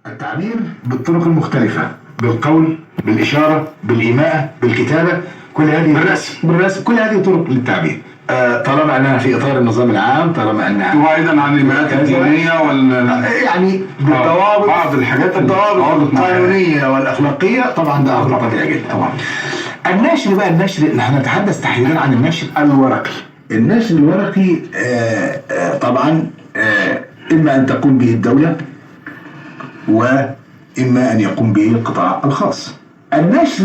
التعبير بالطرق المختلفة، بالقول، بالإشارة، بالإيماء، بالكتابة، كل هذه بالرسم، كل هذه طرق للتعبير. طالما أنها في إطار النظام العام، طالما أنها وأيضا عن الإيماءات الدينية يعني بالضوابط، بعض الحاجات الضوابط القانونية والأخلاقية، طبعا ده أمر طبيعي جدا. طبعا النشر بقى، النشر نحن نتحدث تحديدا عن النشر الورقي. النشر الورقي طبعا إما أن تقوم به الدولة وإما أن يقوم به القطاع الخاص. النشر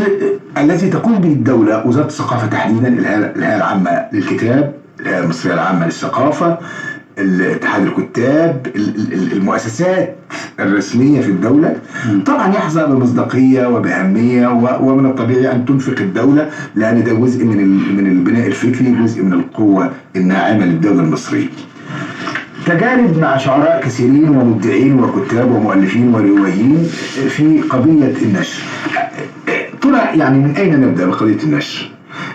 الذي تقوم به الدولة، وزارة الثقافة تحديدا، الهيئة العامة للكتاب، الهيئة المصرية العامة للثقافة، اتحاد الكتاب، المؤسسات الرسمية في الدولة، طبعا يحظى بمصداقية وبأهمية، ومن الطبيعي أن تنفق الدولة، لأن ده جزء من البناء الفكري، جزء من القوة الناعمة للدولة المصرية. تجارب مع شعراء كثيرين ومبدعين وكتاب ومؤلفين وروائيين في قضية النشر. ترى يعني من أين نبدأ بقضية النشر؟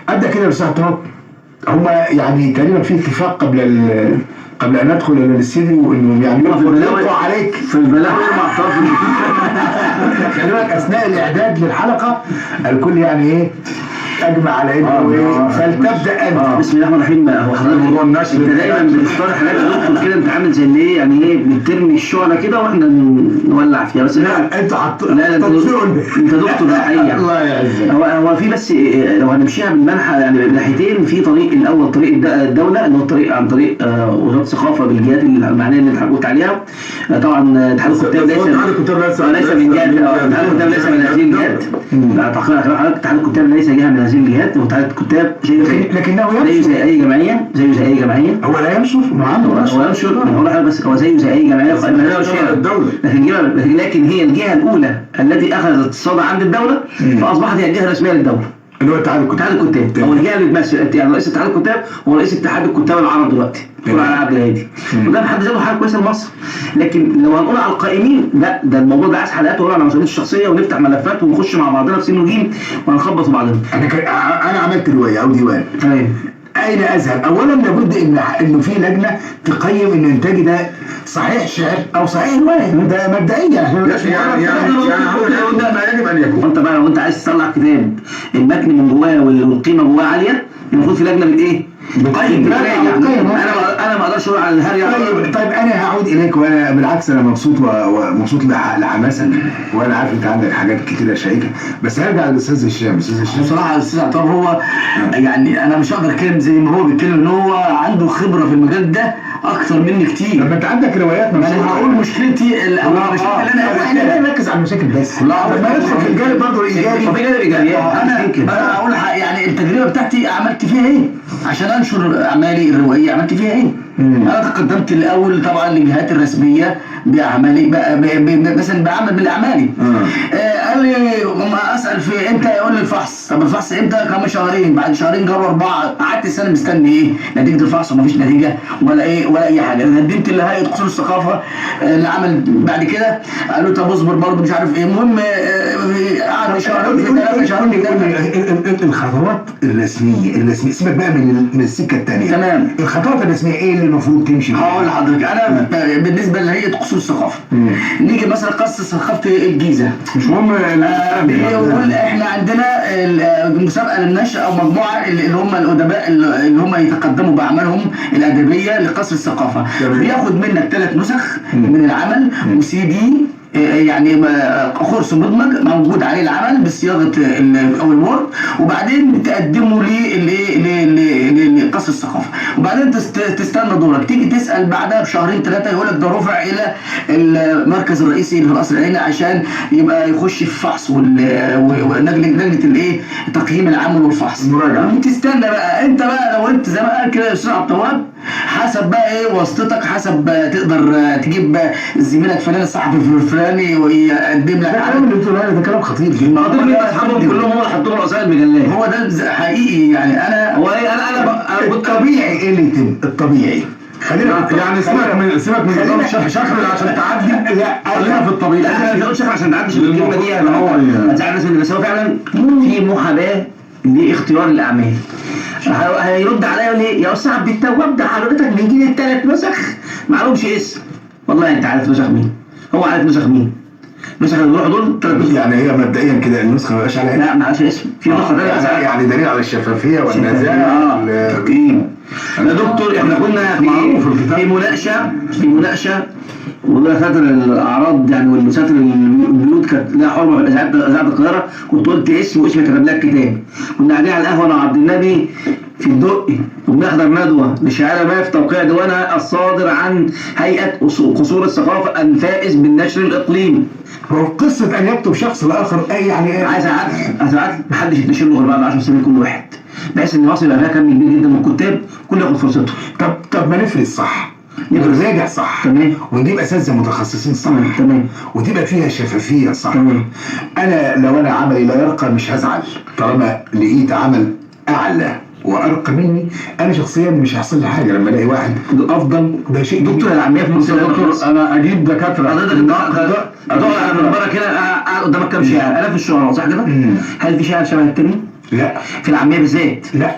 أبدأ كده بساعة. هما يعني تقريبا في اتفاق قبل أن ندخل إلى الاستديو إنهم يعني يطلقوا عليك في البلاغ المعترف. خلي بالك أثناء الإعداد للحلقة الكل يعني إيه أجمع على إنه فلتبدأ أنت. بسم الله الرحمن الرحيم. هو حضرتك موضوع النشر أنت دايما بتختار حاجات تدخل كده، أنت عامل زي اللي يعني إيه بترمي الشعلة كده وإحنا نولع فيها. بس لا أنت لا أنت دكتور حقيقي. الله يعزك. هو في بس لو هنمشيها بالمنحى يعني بناحيتين، في طريق الأول طريق الدولة اللي هو الطريق عن طريق وزارة الثقافة بالجهات المعنية اللي أنت قلت عليها. طبعا اتحاد الكتاب ليس من جهة، اتحاد الكتاب ليس من هذه الجهات. اتحاد الكتاب ليس جهة من هذه الجهات، واتحاد الكتاب لكنه زيه زي أي جمعية، هو لا ينشر هو ينشر. أنا هقول لحضرتك بس هو زيه زي أي جمعية لكن هي الجهة الأولى التي أخذت الصدى عند الدولة، فأصبحت هي الجهة الرسمية للدولة اللي هو اتحاد الكتاب. هو الجهة اللي بتمثل يعني رئيس اتحاد الكتاب هو رئيس اتحاد الكتاب العرب دلوقتي، دكتور علي عبد الهادي، وده بحد ذاته حاجه كويسه لمصر. لكن لو هنقول على القائمين، لا ده الموضوع ده عايز حلقات ونقول على مسؤوليتي الشخصيه ونفتح ملفات ونخش مع بعضنا في سين وجيم وهنخبط في بعضنا. انا عملت روايه او ديوان. اين اذهب؟ اولا لابد انه في لجنه تقيم ان انتاجي ده صحيح شعر او صحيح روايه، ده مبدئيا يعني ما يجب ان يكون. انت بقى لو انت عايز تطلع كتاب المتن من جواه والقيمه جواه عاليه، المفروض في لجنه ايه؟ انا ما اقدرش اقول على الهري. طيب انا هعود اليك، وانا بالعكس انا مبسوط ومبسوط لحماسك، وانا عارف انت عندك حاجات كتيره شيقه، بس هرجع للاستاذ هشام. بصراحه الاستاذ عطار هو يعني انا مش هقدر اتكلم زي ما هو بيتكلم، ان هو عنده خبره في المجال ده اكتر مني كتير. لما انت عندك روايات انا هقول مشكلتي اللي احنا نركز على المشاكل بس، لما ندخل في الجانب برضه الايجابي. طب ايه الايجابيات؟ انا اقول يعني التجربه بتاعتي عملت فيها ايه عشان انشر اعمالي الروائيه، عملت فيها ايه؟ انا تقدمت الاول طبعا للجهات الرسميه باعمالي، مثلا بعمل بالاعمالي. قال لي ما اسال في امتى، يقول لي الفحص. طب الفحص امتى؟ كان شهرين، بعد شهرين جروا 4، قعدت سنه مستني ايه نتيجه الفحص، ومفيش نتيجه ولا ايه ولا اي حاجه. قدمت لهيئه قصور الثقافه العمل بعد كده، قالوا طب اصبر برضه مش عارف ايه. المهم قعد شهرين 3 شهرين. الخطوات الرسميه سيبك بقى من السكه الثانيه. تمام. الخطوات الرسميه ايه اللي المفروض تمشي؟ هقول لحضرتك انا بالنسبه لهيئه قصور الثقافه، نيجي مثلا قصر ثقافه الجيزه، مش مهم بيقول احنا عندنا مسابقه للنشر او مجموعه اللي هم الادباء اللي هم يتقدموا باعمالهم الادبيه لقصر الثقافه، بياخد منك 3 نسخ من العمل وسي دي، يعني قرص مدمج موجود عليه العمل بصياغه او الوورد، وبعدين تقدمه لقصر الثقافه، وبعدين تستنى دورك، تيجي تسال بعدها بشهرين 3 يقول لك ده رفع الى المركز الرئيسي للقصر العيني عشان يبقى يخش في فحص ولجنه تقييم العمل والفحص مراجعه. تستنى بقى انت بقى، لو انت زي ما قال كده يا استاذ عبد التواب، حسب بقى ايه واسطتك، حسب تقدر تجيب زميلك فلان الصحفي الفلاني ويقدم لك. ده كلام خطير جدا. اصحابهم كلهم هو اللي حطوا له رؤساء المجلات. هو ده حقيقي يعني. انا الطبيعي ايه اللي يتم؟ الطبيعي خلينا يعني سيبك من نظام شكل عشان تعدي. لا خلينا في الطبيعي. لا مش هقول شكل عشان تعدي الكلمه دي، هتزعل الناس مني، بس هو فعلا في محاباه لاختيار الاعمال. هيرد عليا يقول لي يا استاذ عبد التواب ده حضرتك بيجي لي 3 نسخ ما لهمش اسم. والله انت عارف نسخ مين، هو عارف نسخ مين. النسخ اللي بيروحوا دول 3 نسخ. يعني هي مبدئيا كده النسخه ما بقاش عليها لا ما عادش اسم، في نسخه ثانيه يعني دليل على الشفافيه والنزاهه. يا دكتور احنا كنا في مناقشه والله ساتر الاعراض يعني والساتر البيوت كانت لها حرمه في اذاعه القاهره، كنت قلت اسم واسم كتب لها الكتاب. كنا قاعدين على القهوه انا وعبد النبي في الدقي وبنحضر ندوه لشعار ما في توقيع ديوانها الصادر عن هيئه قصور الثقافه الفائز بالنشر الاقليمي. قصه ان يكتب شخص لاخر اي يعني ايه؟ عايز عدل محدش ينتشر له غير بعد 10 سنين كل واحد، بحيث ان مصر يبقى فيها كم كبير جدا من الكتاب كل ياخد فرصته. طب ما نفرض صح، نراجع صح، تمام، ونجيب اساتذه متخصصين صح، تمام، وتبقى فيها شفافيه صح. تمام. لو انا عملي لا يرقى مش هزعل طالما لقيت عمل اعلى وارقى مني. انا شخصيا مش هيحصل لي حاجه لما الاقي واحد افضل. ده شيء دكتور العاميه في مصر. دكتور انا اجيب دكاتره حضرتك هتقعد على منبرك هنا قاعد قدامك كام شاعر؟ الاف الشعراء صح كده؟ هل في شاعر شبه التاني؟ لا. في العاميه بالذات لا.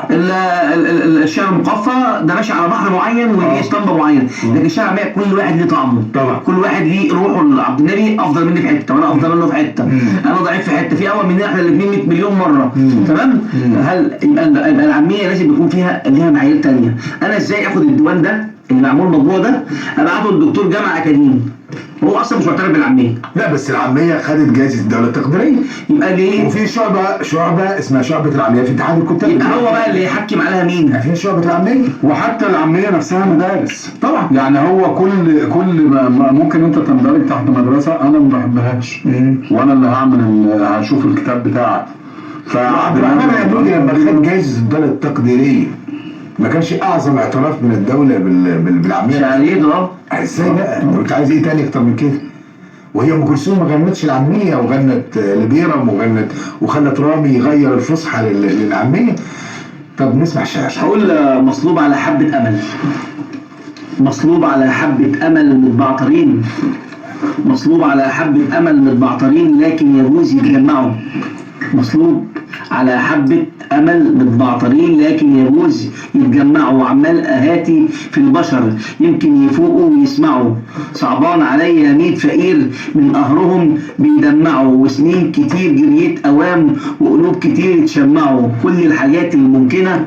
الشعر المقفى ده ماشي على بحر معين وليه اسطمبه معينه، لكن الشعر العاميه كل واحد ليه طعمه طبعا، كل واحد ليه روحه. عبد النبي افضل مني في حته وانا افضل منه في حته، انا ضعيف في حته، في اول مننا احنا الاثنين 100 مليون مره. تمام. هل يبقى العاميه لازم يكون فيها ليها معايير ثانيه؟ انا ازاي اخد الديوان ده اللي معمول الموضوع ده ابعته للدكتور جامعه اكاديمي هو اصلا مش معترف بالعاميه؟ لا بس العاميه خدت جائزه الدوله التقديريه، يبقى ليه؟ وفي شعبه اسمها شعبه العاميه في اتحاد الكتاب. يبقى هو بقى اللي يحكم عليها مين؟ في شعبه العاميه. وحتى العاميه نفسها مدارس طبعا، يعني هو كل ما ممكن انت تندرج تحت مدرسه انا ما بحبهاش وانا اللي هشوف الكتاب بتاعك. فعبد الرحمن الأبنودي لما خد جائزه الدوله التقديريه ما كانش اعظم اعتراف من الدوله بالعاميه؟ شعريه ازاي بقى؟ انت عايز ايه تاني اكتر من كده؟ وهي ام كلثوم ما غنتش العاميه وغنت لبيرم وخلت رامي يغير الفصحى للعاميه. طب نسمع شعر. هقول مصلوب على حبه امل، مصلوب على حبه امل متبعترين، مصلوب على حبه امل متبعترين لكن يجوز يتجمعوا. مصلوب على حبة أمل متبعترين لكن يجوز يتجمعوا. عمال أهاتي في البشر يمكن يفوقوا ويسمعوا، صعبان عليا 100 فقير من قهرهم بيدمعوا، وسنين كتير جريت أوام وقلوب كتير اتشمعوا. كل الحاجات الممكنة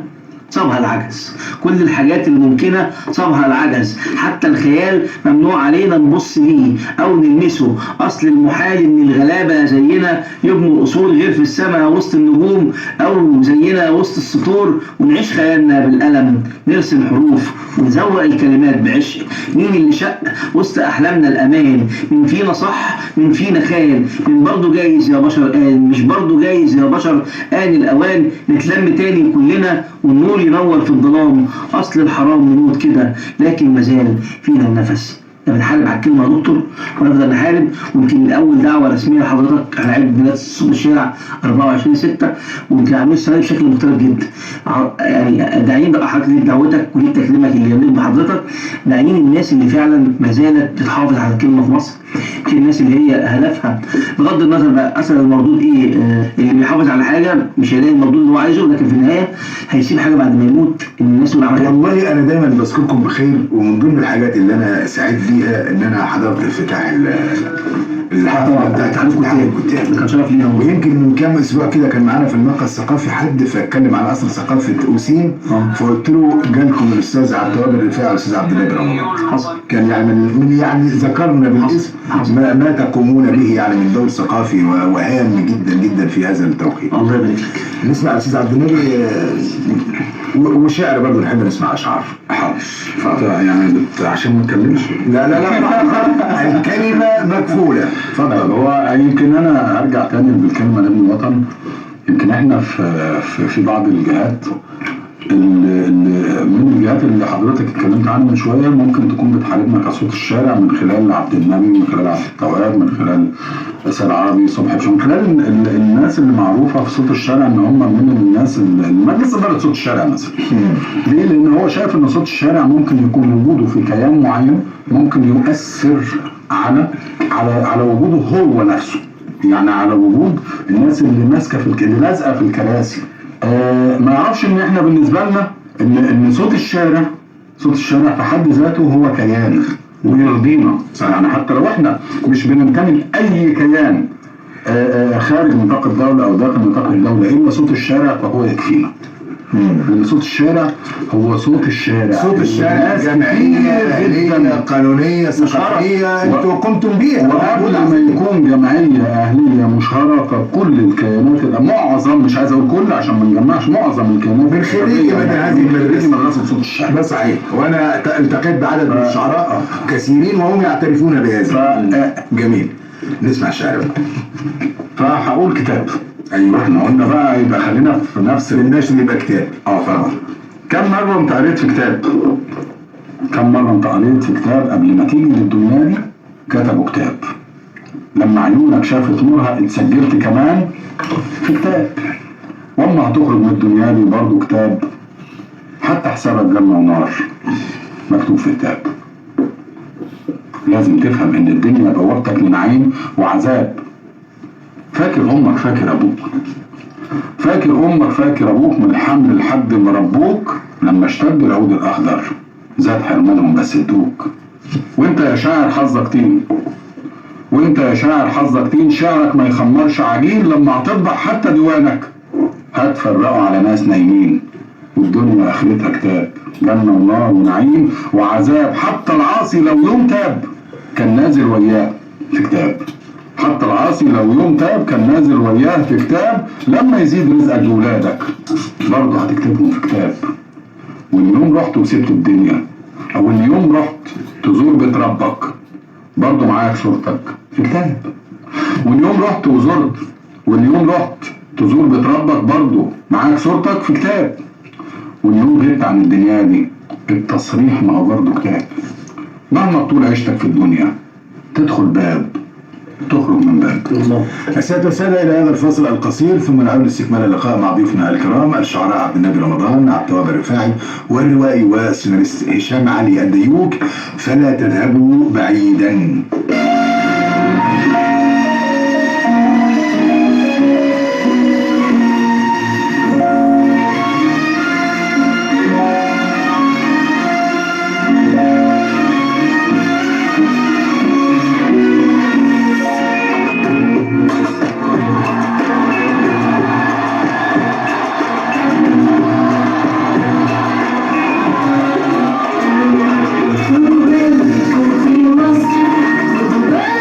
صابها العجز، كل الحاجات الممكنة صابها العجز، حتى الخيال ممنوع علينا نبص ليه أو نلمسه. أصل المحال إن الغلابة زينا يبنوا الأصول غير في السماء وسط النجوم، أو زينا وسط السطور ونعيش خيالنا بالقلم، نرسم حروف ونزوق الكلمات بعشق. مين اللي شق وسط أحلامنا الأمان؟ مين فينا صح مين فينا خان؟ مين برضو جايز يا بشر آن؟ مش برضو جايز يا بشر آن الأوان نتلم تاني كلنا والنور ينور في الظلام. اصل الحرام نموت كده لكن مازال فينا النفس. بنحارب على الكلمه يا دكتور ونفضل نحارب. ويمكن من اول دعوه رسميه لحضرتك احنا عيد ميلاد صوت الشارع 24/6 ويمكن عاملين السنه دي بشكل مختلف جدا. يعني داعين بقى حضرتك دعوتك وليك تكليمك اللي جميل بحضرتك، داعين الناس اللي فعلا ما زالت بتحافظ على الكلمه في مصر، مش الناس اللي هي هدفها بغض النظر بقى اثر المردود ايه. اللي بيحافظ على حاجه مش هيلاقي المردود اللي هو عايزه، لكن في النهايه هيسيب حاجه بعد ما يموت الناس اللي عملها. والله انا دايما بذكركم بخير، ومن ضمن الحاجات اللي انا سعيد بيها ان انا حضرت افتتاح الحفله بتاعت اتحاد الكتاب، كان شرف لينا. ويمكن من كام اسبوع كده كان معانا في الملقا الثقافي حد فاتكلم عن اصل ثقافه اوسيم، فقلت له جالكم الاستاذ عبد الوهاب الرفاعي والاستاذ عبد النبي رمضان. كان يعني من يعني ذكرنا بالاسم ما تقومون به يعني من دور ثقافي وهام جدا جدا في هذا التوقيت. الله يبارك لك. نسمع الاستاذ عبد النبي وشاعر برضه نحب نسمع اشعار. يعني عشان ما نتكلمش. لا الكلمه مكفوله. اتفضل. هو يمكن انا ارجع تاني بالكلمه لابن الوطن. يمكن احنا في بعض الجهات من الجهات اللي حضرتك اتكلمت عنها من شويه ممكن تكون بتحاربنا كصوت الشارع من خلال عبد النبي، من خلال عبد التواب، من خلال سيد عربي صبحي، من خلال الناس اللي معروفه في صوت الشارع ان هم من الناس المجلس اداره صوت الشارع مثلا. ليه؟ لان هو شايف ان صوت الشارع ممكن يكون وجوده في كيان معين ممكن يؤثر على وجوده هو نفسه، يعني على وجود الناس اللي ماسكه اللي لازقه في الكراسي. ما يعرفش ان احنا بالنسبه لنا ان صوت الشارع في حد ذاته هو كيان، ويرضينا. يعني حتى لو احنا مش بننتمي لاي كيان خارج نطاق الدوله او داخل نطاق الدوله، الا صوت الشارع فهو يكفينا. لان صوت الشارع هو صوت الشارع. صوت الشارع جمعيه اهليه قانونيه ثقافيه انتوا قمتم بيها. وقبل ما يكون جمعيه اهليه مشهره، فكل الكيانات معظم، مش عايز اقول كل عشان ما نجمعش، معظم الكيانات من خريج هذه المدرسه مدرسه صوت الشارع. ده صحيح، وانا التقيت بعدد من الشعراء كثيرين وهم يعترفون بهذا. جميل، نسمع الشعر بقى. فهقول كتاب. ايوه، احنا قلنا بقى يبقى خلينا في نفس النشر يبقى كتاب. فاهم. كم مرة انت قريت في كتاب؟ كم مرة انت قريت في كتاب قبل ما تيجي للدنيا دي كتبوا كتاب؟ لما عيونك شافت نورها اتسجلت كمان في كتاب، واما هتخرج من الدنيا دي برضه كتاب. حتى حسابك جنة ونار مكتوب في كتاب. لازم تفهم ان الدنيا بوابتك لنعيم وعذاب. فاكر امك، فاكر ابوك، فاكر امك، فاكر ابوك من الحمل لحد ما ربوك. لما اشتد العود الاخضر زاد حرمانهم بس ادوك. وانت يا شاعر حظك تين، وانت يا شاعر حظك تين، شعرك ما يخمرش عجين. لما هتطبع حتى ديوانك هتفرقوا على ناس نايمين. والدنيا اخرتها كتاب، جنة ونار ونعيم وعذاب. حتى العاصي لو يوم تاب كان نازل وياه في كتاب. حتى العاصي لو يوم تاب كان نازل وياه في كتاب. لما يزيد رزقك لولادك برضه هتكتبهم في كتاب. وان يوم رحت وسبت الدنيا، او ان يوم رحت تزور بيت ربك برضه معاك صورتك في كتاب. وان يوم رحت وزرت، وان يوم رحت تزور بيت ربك برضه معاك صورتك في كتاب. وان يوم غبت عن الدنيا دي التصريح ما هو برضه كتاب. مهما طول عيشتك في الدنيا تدخل باب تخرج من باب. السادة والسادة، إلى هذا الفاصل القصير ثم نعود لاستكمال اللقاء مع ضيوفنا الكرام الشعراء عبد النبي رمضان، عبد الوهاب الرفاعي، والروائي والسيناريست هشام علي الديوك. فلا تذهبوا بعيدا. في مصر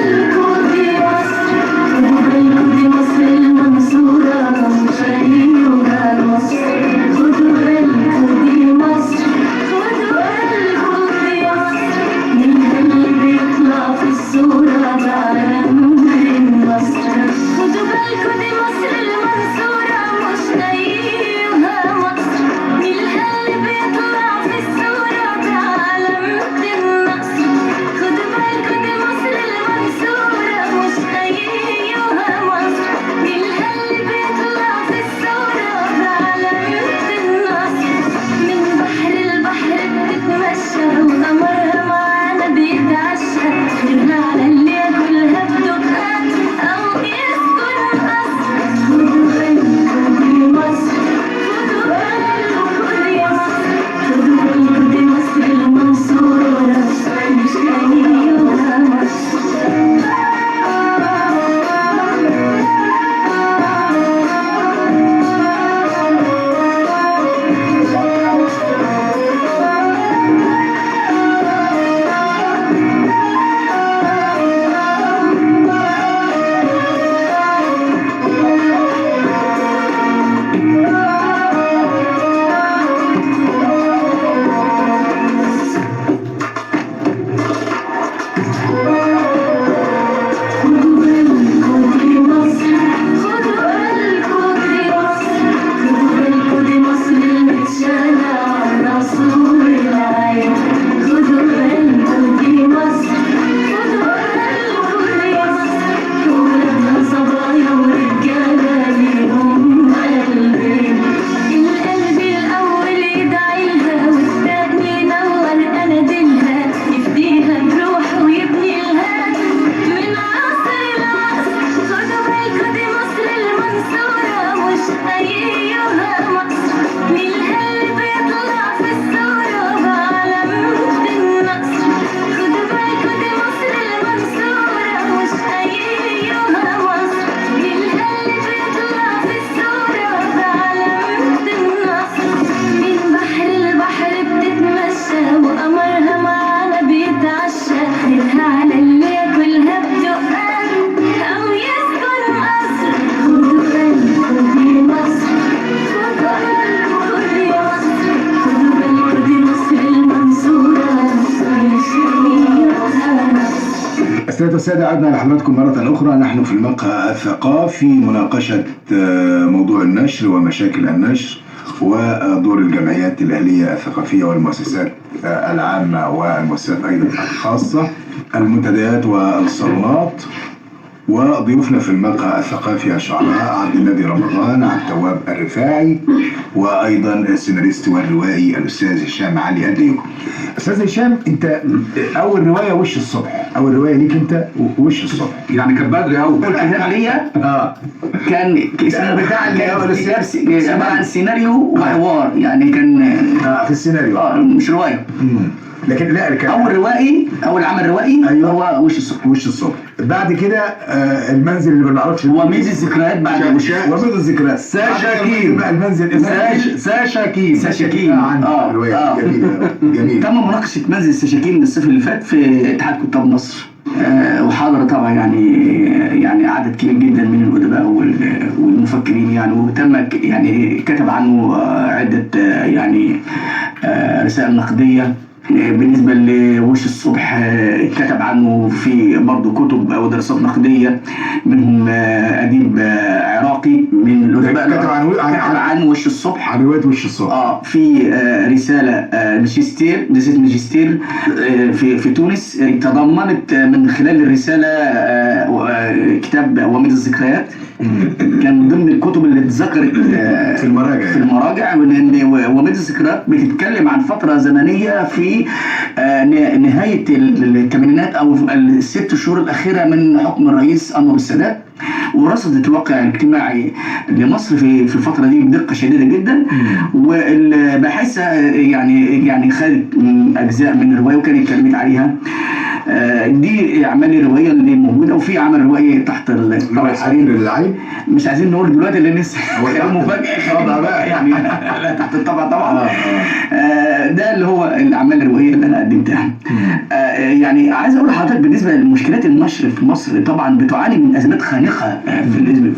والسادة، عدنا لحضراتكم مرة أخرى. نحن في المقهى الثقافي مناقشة موضوع النشر ومشاكل النشر ودور الجمعيات الأهلية الثقافية والمؤسسات العامة والمؤسسات أيضا الخاصة، المنتديات والصالونات. وضيوفنا في المقهى الثقافي الشعراء عبد النبي رمضان، عبد التواب الرفاعي، وايضا السيناريست والروائي الاستاذ هشام علي الديوب. استاذ هشام، انت اول روايه وش الصبح، اول روايه ليك انت وش الصبح، يعني كان بدري قوي. الكتاب ليا كان اسمه بتاع عباره عن سيناريو وحوار، يعني كان في السيناريو مش روايه. لكن لا، كان اول عمل روائي. أيوة. هو وش الصبح. وش الصبح. بعد كده المنزل اللي ما بنعرفش هو ميز الذكريات. بعد وميز الذكريات ساشاكين. المنزل ساشاكين عن روايه جميله. تم مناقشه منزل الساشاكين الصيف اللي فات في اتحاد كتاب مصر، وحاضر طبعا يعني عدد كبير جدا من الادباء والمفكرين، يعني وتم يعني كتب عنه عده يعني رسائل نقديه. بالنسبة لوش الصبح كتب عنه في برضه كتب أو دراسات نقدية، منهم أديب عراقي من الأدباء كتب عن وش الصبح، عن رواية وش الصبح. في رسالة ماجستير في تونس تضمنت من خلال الرسالة كتاب وميز الذكريات. كان من ضمن الكتب اللي اتذكرت في المراجع وميز الذكريات بتتكلم عن فترة زمنية في نهاية الثمانينات أو الست شهور الأخيرة من حكم الرئيس أنور السادات، ورصدت الواقع الاجتماعي لمصر في الفترة دي بدقة شديدة جدا. والباحثة يعني خدت أجزاء من الرواية وكانت اتكلمت عليها. دي أعمال الرواية اللي موجودة، وفي عمل روائي تحت طبعا العين، مش عايزين نقول دلوقتي لأن لسه مفاجأة يعني لا تحت الطبع طبعا. ده اللي هو الأعمال الروائية اللي أنا قدمتها. يعني عايز أقول لحضرتك بالنسبة لمشكلات النشر في مصر، طبعا بتعاني من أزمات خانقة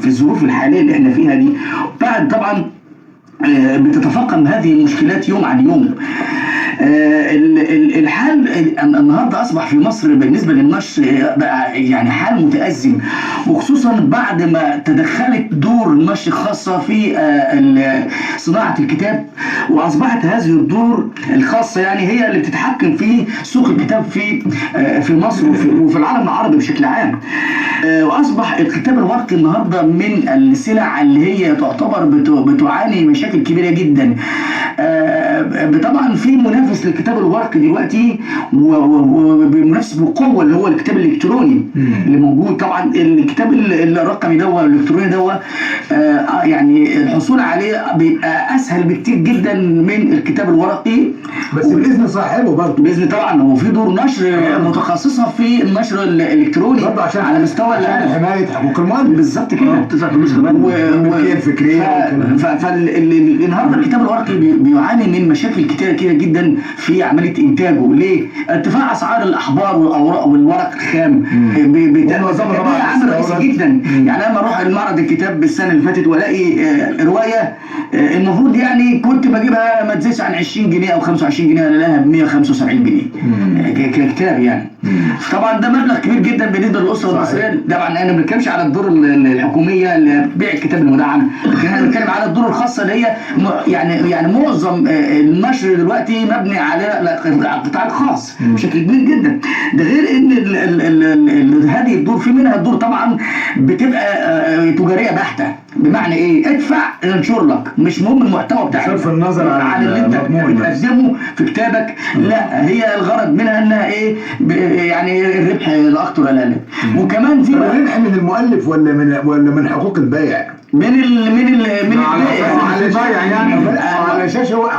في الظروف الحالية اللي احنا فيها دي. بعد طبعا بتتفاقم هذه المشكلات يوم عن يوم. الحال النهارده اصبح في مصر بالنسبه للنشر بقى يعني حال متازم، وخصوصا بعد ما تدخلت دور النشر الخاصه في صناعه الكتاب، واصبحت هذه الدور الخاصه يعني هي اللي بتتحكم في سوق الكتاب في مصر وفي العالم العربي بشكل عام. واصبح الكتاب الورقي النهارده من السلع اللي هي تعتبر بتعاني مشاكل كبيره جدا. طبعا في منافس للكتاب الورقي دلوقتي وبينافس بقوه اللي هو الكتاب الالكتروني اللي موجود. طبعا الكتاب الرقمي ده والالكتروني ده يعني الحصول عليه بيبقى اسهل بكتير جدا من الكتاب الورقي، بس باذن صاحبه برضه. باذن طبعا هو في دور نشر متخصصه في النشر الالكتروني عشان على مستوى حمايه حقوق المؤلف. بالظبط كده، بتدفع فلوس كمان والملكيه الفكريه. فالنهارده الكتاب الورقي بيعاني من مشاكل كتيره جدا في عمليه انتاجه. ليه؟ ارتفاع اسعار الاحبار والاوراق والورق الخام ده عامل رئيسي جدا. يعني انا لما اروح المعرض الكتاب السنه اللي فاتت والاقي روايه المفروض يعني كنت بجيبها ما تزيدش عن 20 جنيه او 25 جنيه، انا لها ب 175 جنيه ككتاب يعني. طبعا ده مبلغ كبير جدا بالنسبه للاسره المصريه. طبعا انا ما بتكلمش على الدور الحكوميه اللي بيع الكتاب المدعم، لكن انا بتكلم على الدور الخاصه اللي هي يعني معظم النشر دلوقتي مبني على القطاع الخاص بشكل كبير جدا. ده غير ان هذه الدور في منها الدور طبعا بتبقى تجاريه بحته. بمعنى ايه؟ ادفع انشر لك، مش مهم المحتوى بتاعك بصرف النظر عن اللي انت بتقدمه في كتابك. لا، هي الغرض منها انها ايه؟ يعني الربح لا اكتر ولا اقل. وكمان في الربح من المؤلف ولا من حقوق البيع؟ من البيع على البيع على اساس هو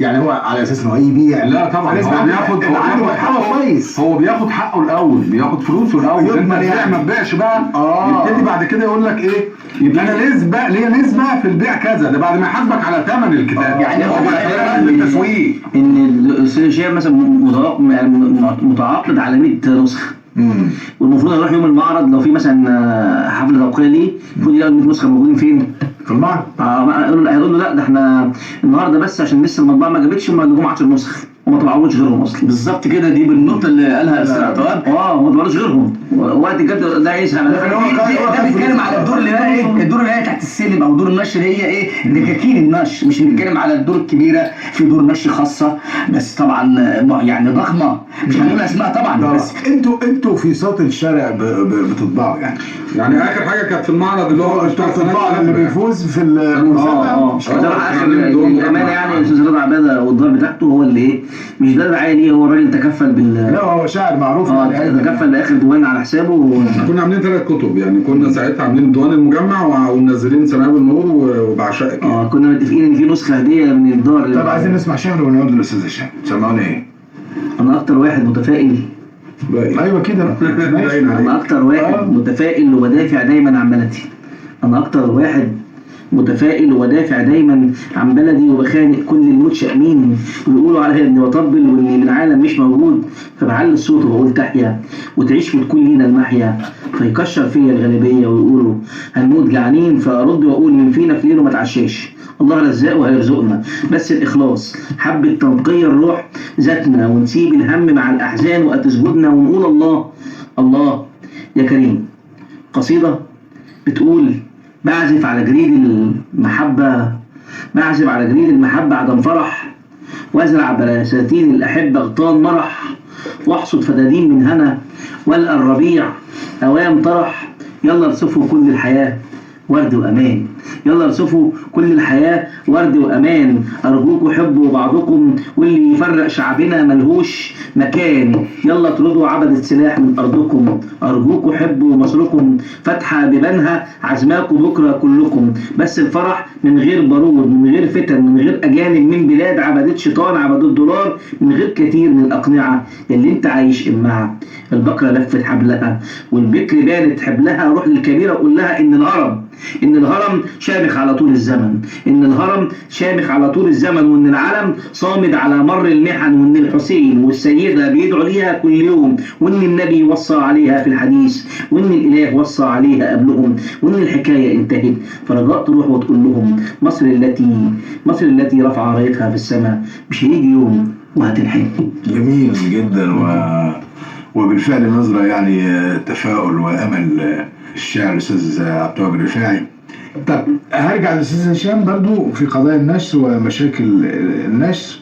يعني هو على اساس انه يبيع. لا طبعا هو بياخد حقه كويس، هو بياخد حقه الاول، بياخد فلوسه الاول. لما البيع ما تبيعش بقى يبتدي بعد كده يقول لك ايه؟ يبقى انا ليا نسبه في البيع كذا، ده بعد ما يحاسبك على ثمن الكتاب. يعني هو التسويق ان الشيء مثلا متعاقد على 100 نسخه، والمفروض يروح يوم المعرض لو في مثلا حفله توقيع ليه المفروض يلاقي 100 نسخه موجودين فين؟ في المعرض. هيقول له لا ده احنا النهارده بس عشان لسه المطبعه ما جابتش وما جابوش 10 نسخ وما طبعوش غيرهم اصلا. بالظبط كده، دي بالنقطه اللي قالها الاستاذ عطوان. ما طبعوش غيرهم. وقت الجد ده يسهل على ده بيتكلم على الدور اللي هي ايه، الدور اللي هي تحت السلم او دور النشر، هي ايه دكاكين النشر، مش بنتكلم على الدور الكبيره. في دور نشر خاصه بس طبعا يعني ضخمه، مش هنقول اسمها طبعا. بس انتوا في صوت الشارع بتطبعوا يعني اخر حاجه كانت في المعرض اللي هو انتوا بتطبعوا اللي بيفوز في المسابقه. ده اخر الامانه يعني الاستاذ رضا عباده والدار بتاعته هو اللي ايه، مش ده دعايه ليه، هو الراجل تكفل لا هو شاعر معروف تكفل باخر ديوان على حسابه. كنا عاملين 3 كتب يعني، كنا ساعتها عاملين الديوان المجمع ومنزلين سناب النور وبعشائك كنا متفقين ان في نسخه هديه من الدار. طب عايزين نسمع شعر ونقعد للاستاذ هشام، سمعونا ايه؟ انا اكتر واحد متفائل. ايوه كده انا اكتر واحد متفائل ودافع دايما عن بلدي. انا اكتر واحد متفائل ودافع دايما عن بلدي، وبخانق كل المتشائمين ويقولوا عليا اني بطبل واني من عالم مش موجود، فبعلي الصوت وبقول تحيا وتعيش وتكون لينا المحيا، فيكشر فيا الغالبيه ويقولوا هنموت جعانين، فارد واقول من فينا في ليله ما تعشاش، الله رزاق وهيرزقنا، بس الاخلاص حبه تنقيه الروح ذاتنا، ونسيب الهم مع الاحزان وتسجدنا ونقول الله الله يا كريم. قصيده بتقول بعزف على جريد المحبة، بعزف على جريد المحبة عدم فرح، وازرع بلساتين الأحبة غطان مرح، واحصد فدادين من هنا والقى الربيع أوام طرح، يلا ارصفوا كل الحياة ورد وأمان، يلا ارصفوا كل الحياة ورد وأمان، أرجوكوا حبوا بعضكم واللي يفرق شعبنا ملهوش مكان، يلا اطردوا عبد السلاح من أرضكم، أرجوكوا حبوا مصركم فاتحة ببانها عزماكوا بكرة كلكم، بس الفرح من غير بارود، من غير فتن، من غير أجانب من بلاد عبدت شيطان عبدت دولار، من غير كتير من الأقنعة اللي انت عايش إمها. البقرة لفت حبلها والبكر بانت حبلها، روح للكبيرة وقول لها إن الهرم شامخ على طول الزمن، إن الهرم شامخ على طول الزمن، وإن العلم صامد على مر المحن، وإن الحسين والسيدة بيدعوا ليها كل يوم، وإن النبي وصى عليها في الحديث، وإن الإله وصى عليها قبلهم، وإن الحكاية انتهت، فرجاء تروح وتقول لهم مصر التي رفع رايتها في السماء مش هيجي يوم وهتنحني. جميل جدا وبالفعل نظرة يعني تفاؤل وأمل الشاعر الأستاذ عبد الوهاب الرفاعي. طب هرجع للأستاذ هشام برضو في قضايا النشر ومشاكل النشر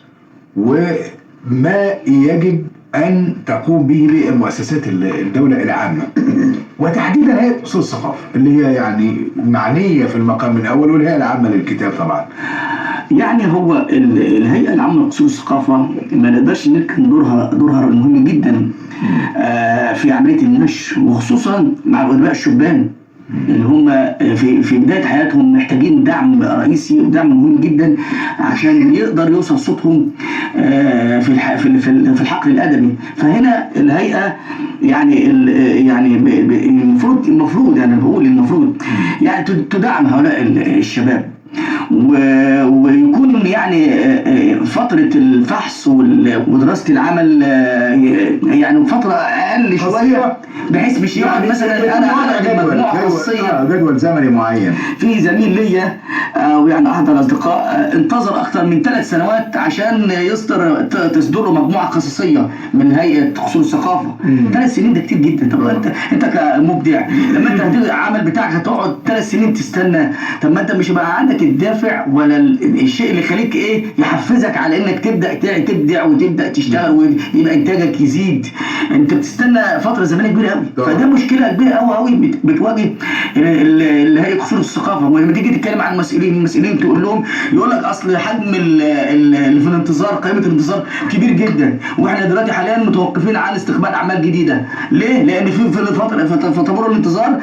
وما يجب أن تقوم به مؤسسات الدولة العامة وتحديدا هيئة أصول الثقافة اللي هي يعني معنية في المقام الأول، والهيئة العامة للكتاب طبعا. يعني هو الهيئة العامة لأصول الثقافة ما نقدرش نركن دورها مهم جدا في عملية النشر، وخصوصا مع الأدباء الشبان اللي هم في بداية حياتهم محتاجين دعم رئيسي ودعم مهم جدا عشان يقدر يوصل صوتهم في الحقل الأدبي. فهنا الهيئة يعني المفروض يعني بقول المفروض يعني تدعم هؤلاء الشباب، ويكون يعني فترة الفحص ودراسة العمل يعني فترة أقل شوية، بحيث مش يقعد مثلا أنا أعمل مجموعة خاصية جدول زمني معين. في زميل ليا ويعني أحد الأصدقاء انتظر أكثر من 3 سنوات عشان تصدر له مجموعة خصوصية من هيئة أصول الثقافة. 3 سنين ده كتير جدا. طب أنت كمبدع لما أنت هتبدأ العمل بتاعك هتقعد 3 سنين تستنى، طب ما أنت مش هيبقى عندك الدافع ولا الشيء اللي يخليك ايه يحفزك على انك تبدع وتبدا تشتغل ويبقى انتاجك يزيد. انت بتستنى فتره زمنيه كبيره قوي، فده مشكله كبيره قوي بتواجه هيئه اصول الثقافه. ولما تيجي تتكلم عن المسؤولين تقول لهم يقول لك اصل حجم اللي في الانتظار، قائمه الانتظار كبير جدا، واحنا دلوقتي حاليا متوقفين عن استقبال اعمال جديده. ليه؟ لان في طابور الانتظار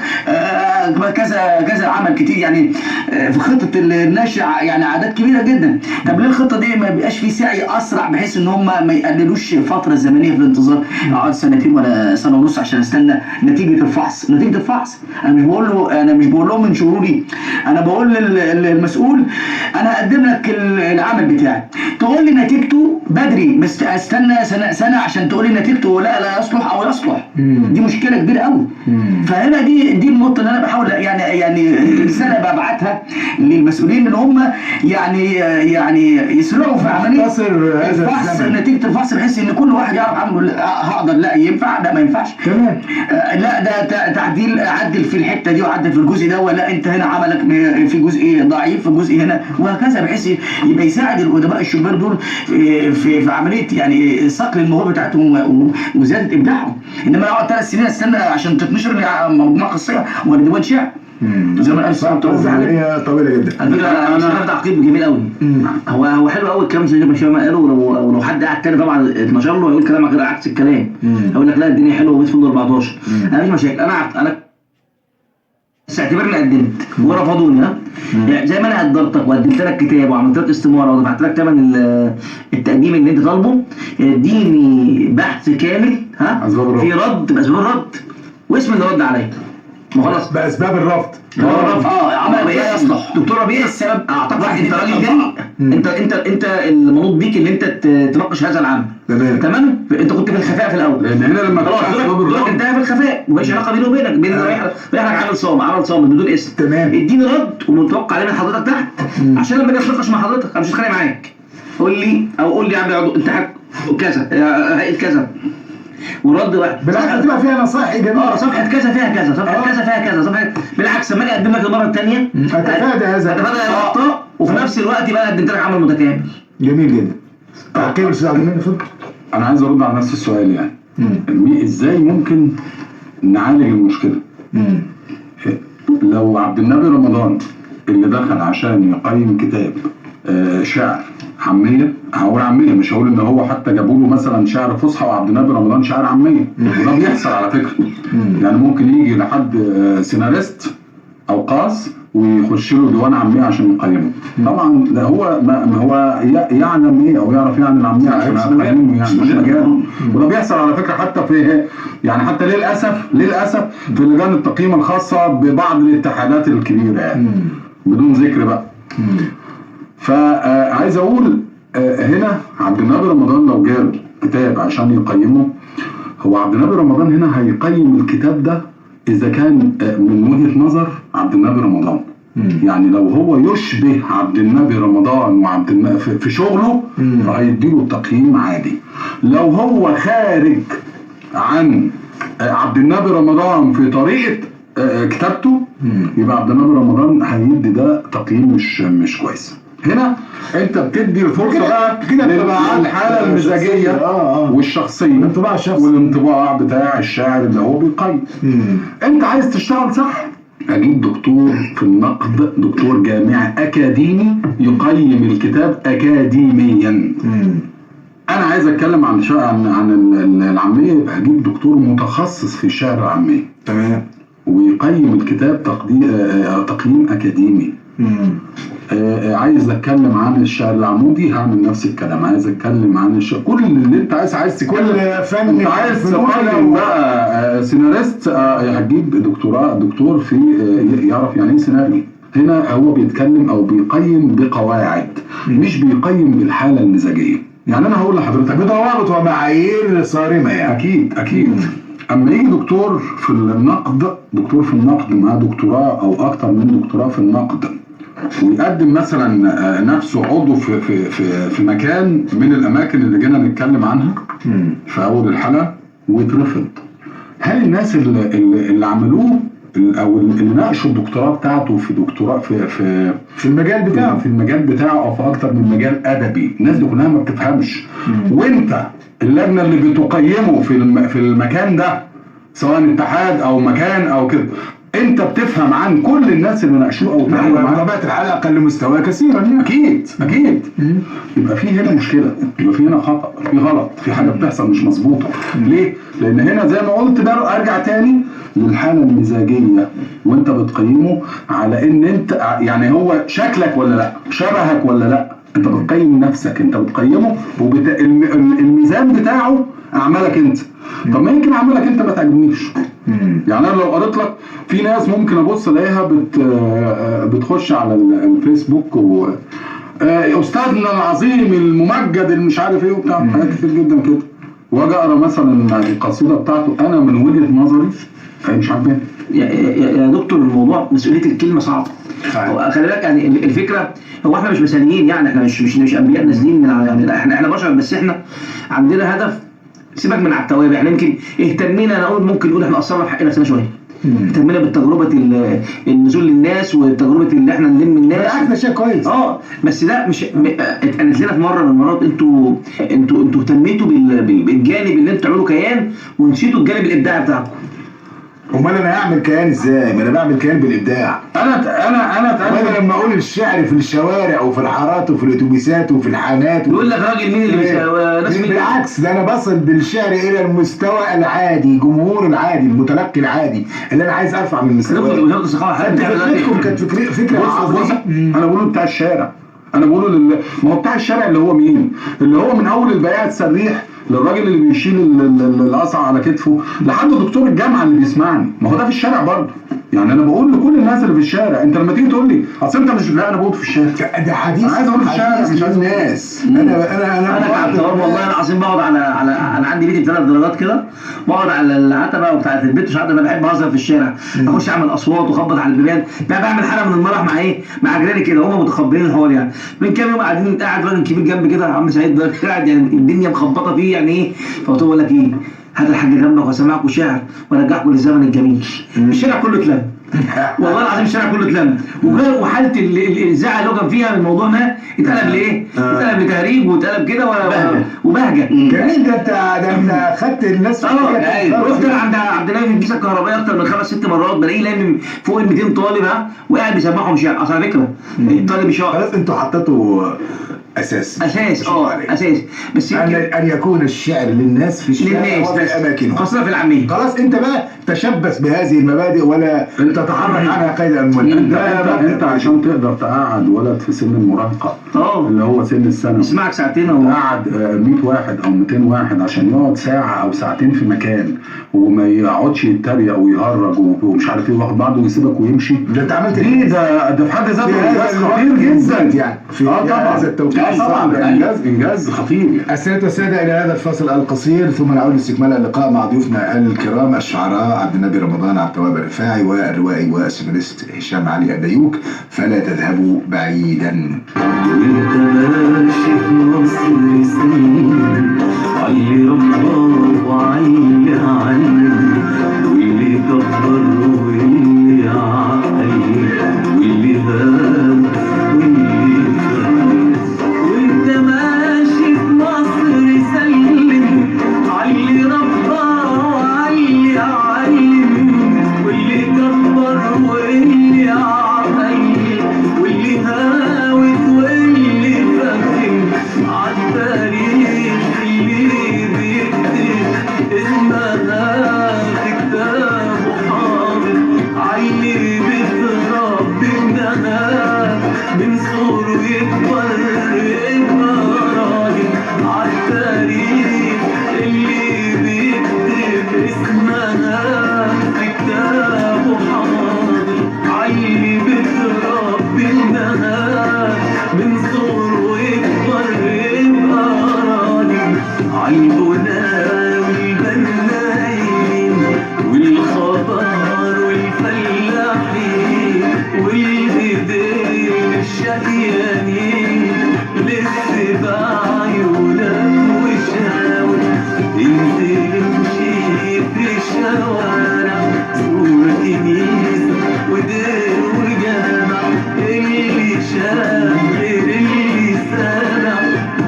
كذا عمل كتير، يعني في خطه النشر يعني اعداد كبيره جدا. طب ليه الخطه دي ما بيبقاش في سعي اسرع بحيث ان هم ما يقللوش فتره زمنيه في الانتظار، اقعد 2 سنين ولا 1.5 سنة عشان استنى نتيجه الفحص. انا مش بقول لهم انشروا لي، انا بقول للمسؤول انا هقدم لك العمل بتاعي، تقول لي نتيجته بدري، بس استنى سنه عشان تقول لي نتيجته لا يصلح او يصلح. دي مشكله كبيره قوي. فهنا دي النقطه اللي انا بحاول يعني رساله ببعتها للمسؤولين ان هم يعني يسرعوا في عمليه الفحص، نتيجه الفحص، بحيث ان كل واحد يعرف عنه هقدر لا ينفع ده ما ينفعش تمام. لا ده تعديل، عدل في الحته دي وعدل في الجزء ده، ولا انت هنا عملك في جزء ضعيف في جزء هنا وهكذا، بحيث يبقى يساعد الادباء الشبان دول في عمليه يعني صقل الموهبه بتاعتهم وزياده ابداعهم. انما لو اقعد 3 سنين استنى عشان تتنشر مجموعه قصيه ولا ديوان شعر زي ما قال صاحب هي طويله جدا. على فكره انا تعقيب جميل قوي. هو حلو قوي الكلام زي ما الشباب قالوا، ولو حد قعد تاني طبعا اتنشر له هيقول كلام غير عكس الكلام، هيقول لك لا الدنيا حلوه وبيت فندق 14. انا مش مشاكل، انا بس اعتبرني قدمت ورفضوني. يعني زي ما انا قدرتك وقدمت لك كتاب وعملت لك استماره ودفعت لك ثمن التقديم اللي انت طالبه، اديني بحث كامل في رد باسباب الرد واسم اللي رد عليا. ما خلاص باسباب الرفض. عمل ايه يصلح. دكتور ربيع السبب اعتقد انت راجل جريء، انت المنوط بيك ان انت تناقش هذا العمل. تمام. انت كنت في الخفاء في الاول، لان هنا لما دورك انتهى في الخفاء، مفيش علاقه بينه وبينك، بين رايح لك عمل صامت بدون اسم. تمام. اديني رد ومتوقع عليه من حضرتك تحت عشان لما اجي اتناقش مع حضرتك انا مش هتخانق معاك. قول لي يا عم انت كذا هيئه كذا ورد واحد بالعكس تبقى فيها نصائح ايجابيه. صفحه كذا فيها كذا، صفحه كذا فيها كذا، صفحه بالعكس لما اجي اقدم لك المره الثانيه اتفادى هذا الاخطاء، وفي نفس الوقت يبقى قدمت لك عمل متكامل. جميل جدا. تعقيب استاذ عبد المنعم اتفضل. انا عايز ارد على نفس السؤال يعني ازاي ممكن نعالج المشكله؟ لو عبد النبي رمضان اللي دخل عشان يقيم كتاب شعر عاميه، هقول عاميه مش هقول ان هو حتى جابوا له مثلا شعر فصحى وعبد النبي رمضان شعر عاميه، وده بيحصل على فكره. يعني ممكن يجي لحد سيناريست او قاص ويخش له ديوان عاميه عشان يقيمه. طبعا لا هو ما هو يعلم ايه او يعرف يعني العاميه عشان يقيمه، يعني مش مجال. وده بيحصل على فكره حتى في يعني حتى للاسف في لجان التقييم الخاصه ببعض الاتحادات الكبيره يعني بدون ذكر بقى. فعايز اقول هنا عبد النبي رمضان لو جاب كتاب عشان يقيمه، هو عبد النبي رمضان هنا هيقيم الكتاب ده اذا كان من وجهة نظر عبد النبي رمضان. يعني لو هو يشبه عبد النبي رمضان وعبد النبي في شغله فهيديله تقييم عادي. لو هو خارج عن عبد النبي رمضان في طريقة كتابته يبقى عبد النبي رمضان هيدي ده تقييم مش كويس. هنا انت بتدي الفرصه بقى للحاله المزاجيه والشخصيه والانطباع بتاع الشاعر اللي هو بيقيم. انت عايز تشتغل صح، اجيب دكتور في النقد، دكتور جامعي اكاديمي يقيم الكتاب اكاديميا. انا عايز اتكلم عن العاميه، يبقى اجيب دكتور متخصص في الشعر العاميه. تمام. ويقيم الكتاب تقييم اكاديمي. عايز اتكلم عن الشعر العمودي هعمل نفس الكلام. عايز اتكلم عن كل اللي انت عايز كل فن انت عايز تقيم بقى سيناريست، هتجيب دكتور في يعرف يعني ايه سيناريو. هنا هو بيتكلم او بيقيم بقواعد مش بيقيم بالحاله المزاجيه. يعني انا هقول لحضرتك بضوابط ومعايير صارمه يعني. اكيد اما يجي دكتور في النقد مع دكتوراه او اكتر من دكتوراه في النقد ويقدم مثلا نفسه عضو في مكان من الاماكن اللي جينا نتكلم عنها في اول الحلقه ويترفض، هل الناس اللي عملوه او اللي ناقشوا الدكتوراه بتاعته في دكتوراه في المجال بتاعه او في اكتر من مجال ادبي، الناس دي كلها ما بتفهمش. وانت اللجنه اللي بتقيمه في المكان ده سواء اتحاد او مكان او كده، انت بتفهم عن كل الناس اللي ناقشوه او تعاملوا معاه. طبيعه الحال اقل مستوى كثيرا يعني. اكيد يبقى في هنا مشكله، يبقى في هنا خطا، في غلط، في حاجه بتحصل مش مظبوطه. ليه؟ لان هنا زي ما قلت ده ارجع تاني للحاله المزاجيه وانت بتقيمه على ان انت يعني هو شكلك ولا لا، شبهك ولا لا. انت بتقيم نفسك، انت بتقيمه الميزان بتاعه اعمالك انت. طب ما يمكن اعمالك انت ما تعجبنيش. يعني انا لو قريت لك في ناس ممكن ابص الاقيها بتخش على الفيسبوك استاذنا العظيم الممجد اللي مش عارف ايه وبتاع حاجات كتير جدا كده. واجي اقرا مثلا القصيده بتاعته انا من وجهه نظري فهي مش عاجباني. يا دكتور الموضوع مسؤوليه الكلمه صعبه. هو خلي بالك يعني الفكره، هو احنا مش مثاليين، يعني احنا مش انبياء نازلين من يعني احنا بشر، بس احنا عندنا هدف. سيبك من على التوابع، احنا يمكن اهتمينا، انا اقول ممكن نقول احنا قصرنا في حقنا نفسنا شويه. اهتمينا بالتجربه النزول للناس وتجربه اللي احنا نلم الناس. بالعكس ده شيء كويس. بس ده مش اتقالت لنا في مره من المرات، انتوا اهتميتوا بالجانب اللي انتوا تعملوا كيان ونسيتوا الجانب الابداعي بتاعكم. امال انا هعمل كيان ازاي؟ ما انا بعمل كيان بالابداع. انا لما اقول الشعر في الشوارع وفي الحارات وفي الاتوبيسات وفي الحانات يقول لك راجل مين اللي ناس مين؟ بالعكس ده انا بصل بالشعر الى المستوى العادي، جمهور العادي، المتلقي العادي اللي انا عايز ارفع من مستواه. وزاره الثقافه فكرتكم كانت فكره عظيمه. انا بقوله بتاع الشارع، انا بقوله ما هو بتاع الشارع اللي هو مين؟ اللي هو من اول البياع السريح للراجل اللي بيشيل القصعه على كتفه لحد دكتور الجامعه اللي بيسمعني. ما هو ده في الشارع برضه. يعني انا بقول لكل الناس اللي في الشارع، انت لما تيجي تقول لي اصل انت مش، لا انا بقول في الشارع. ده حديث، انا عايز اقول في الشارع مش عايز الناس. انا كعبتار والله العظيم بقعد على انا عندي بيتي ب3 درجات كده، بقعد على العتبه وبتاعت البيت، مش عارف، انا بحب اهزر في الشارع، اخش اعمل اصوات واخبط على البيبان، بعمل حاله من المرح مع ايه؟ مع جيراني كده، هم متقبلين الحوار يعني. من كام يوم قاعد راجل كبير جنبي كده، عم سعيد ده قاعد يعني الدنيا مخبطه فيه يعني ايه، فقلت له بقول لك ايه؟ هات الحاج جنبك واسمعكم شعر وارجعكم للزمن الجميل. الشارع كله اتلم والله العظيم، الشارع كله اتلم، وحاله الزعل اللي هو كان فيها من الموضوع ده اتقلب لايه؟ اتقلب لتهريج واتقلب كده وبهجه. جميل. ده انت خدت الناس. رحت عند عبد الله في الكيسه الكهربائيه اكتر من 5-6 مرات، بلاقيه لامم فوق ال 200 طالب وقاعد بيسمعهم شعر. اصل على فكره الطالب شعر خلاص انتوا حطيتوا اساس بس ان يكون الشعر للناس في الشارع وفي اماكنهم، خاصه في العاميه. خلاص انت بقى تشبث بهذه المبادئ ولا تتحرك عنها قيد انت عشان تقدر تقعد ولد في سن المراهقه اللي هو سن السنه يسمعك ساعتين او قعد 100 واحد او 200 واحد عشان يقعد ساعه او ساعتين في مكان وما يقعدش يتريق ويهرج ومش عارف ايه وياخد بعضه ويسيبك ويمشي. ده انت عملت ايه؟ ده في حد ذاته انجاز خطير جدا يعني في هذا التوقيت. طبعا انجاز خطير يعني. السادة والسادة الى هذا الفصل القصير ثم نعود لاستكمال اللقاء مع ضيوفنا الكرام الشعراء عبد النبي رمضان عبد التواب الرفاعي والروائي والسيناريست هشام علي الديوك، فلا تذهبوا بعيدا. وانت ماشي في مصر سنين، علي رباه وعلي علم، واللي كبر واللي عقل واللي هاب واللي فهم. وانت ماشي في مصر سلم، علي رباه وعلي علم، واللي كبر واللي عقل واللي هاوت واللي فهم. عالتاريخ اللي بيكتب اسمها في كتابه حاضر، علي بتربي ابنها من صغره يكبر يبقى راجل. عالتاريخ اللي بيكتب اسمها في كتابه حاضر، علي بتربي ابنها من صغره يكبر يبقى راجل. عالبناء والبنايين والخضار والفلاحين والايدين الشقيانين، لف بعيونك وشاور انزل امشي في الشوارع، زور كنيسة ودير وجامع، اللي شاف غير اللي سامع،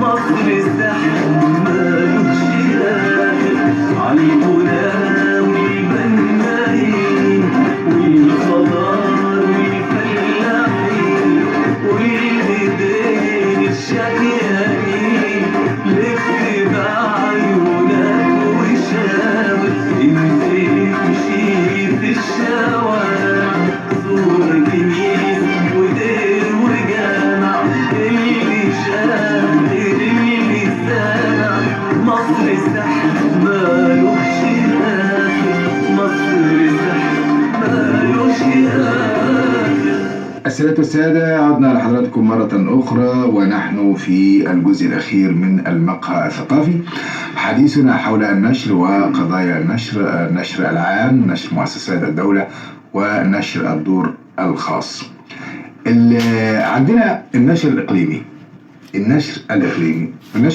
مصر الزحمة مالوش آخر. عالبناء والبنايين والخضار والفلاحين السادة والسادة، عدنا لحضراتكم مرة أخرى ونحن في الجزء الأخير من المقهى الثقافي. حديثنا حول النشر وقضايا النشر، النشر العام، نشر مؤسسات الدولة، ونشر الدور الخاص. عندنا النشر الإقليمي. النشر